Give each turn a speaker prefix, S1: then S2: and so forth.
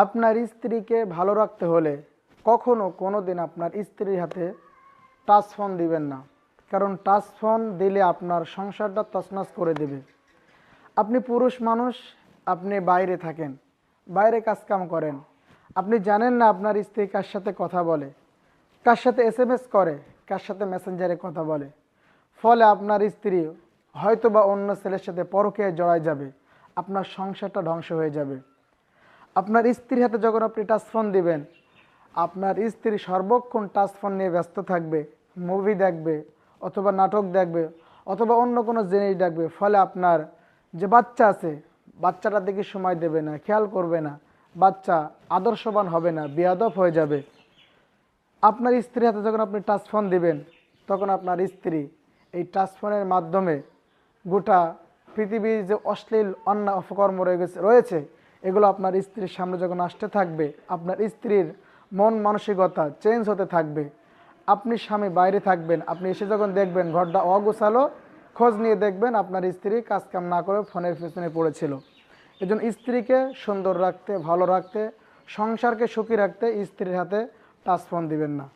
S1: আপনার স্ত্রীকে ভালো রাখতে হলে কখনো কোনো দিন আপনার স্ত্রীর হাতে টাচ ফোন দিবেন না। কারণ টাচ ফোন দিলে আপনার সংসারটা তছনছ করে দেবে। আপনি পুরুষ মানুষ, আপনি বাইরে থাকেন, বাইরে কাজকাম করেন, আপনি জানেন না আপনার স্ত্রী কার সাথে কথা বলে, কার সাথে এসএমএস করে, কার সাথে মেসেঞ্জারে কথা বলে। ফলে আপনার স্ত্রী হয়তো বা অন্য ছেলের সাথে পরকীয়ায় জড়ায় যাবে, আপনার সংসারটা ধ্বংস হয়ে যাবে। আপনার স্ত্রীর হাতে যখন আপনি টাচ ফোন দিবেন, আপনার স্ত্রী সর্বক্ষণ টাচ ফোন নিয়ে ব্যস্ত থাকবে, মুভি দেখবে অথবা নাটক দেখবে অথবা অন্য কোনো জিনিস দেখবে। ফলে আপনার যে বাচ্চা আছে, বাচ্চাটার দিকে সময় দেবে না, খেয়াল করবে না, বাচ্চা আদর্শবান হবে না, বেয়াদব হয়ে যাবে। আপনার স্ত্রীর হাতে যখন আপনি টাচ ফোন দিবেন, তখন আপনার স্ত্রী এই টাচ ফোনের মাধ্যমে গোটা পৃথিবীর যে অশ্লীল অন্যায় অপকর্ম রয়েছে এগুলো আপনার স্ত্রীর সামনে যখন আসতে থাকবে, আপনার স্ত্রীর মন মানসিকতা চেঞ্জ হতে থাকবে। আপনি স্বামী বাইরে থাকবেন, আপনি এসে যখন দেখবেন ঘরটা অগোছালো, খোঁজ নিয়ে দেখবেন আপনার স্ত্রী কাজকাম না করে ফোনের পেছনে পড়েছিল। এজন্য স্ত্রীকে সুন্দর রাখতে, ভালো রাখতে, সংসারকে সুখী রাখতে স্ত্রীর হাতে টাচ ফোন দিবেন না।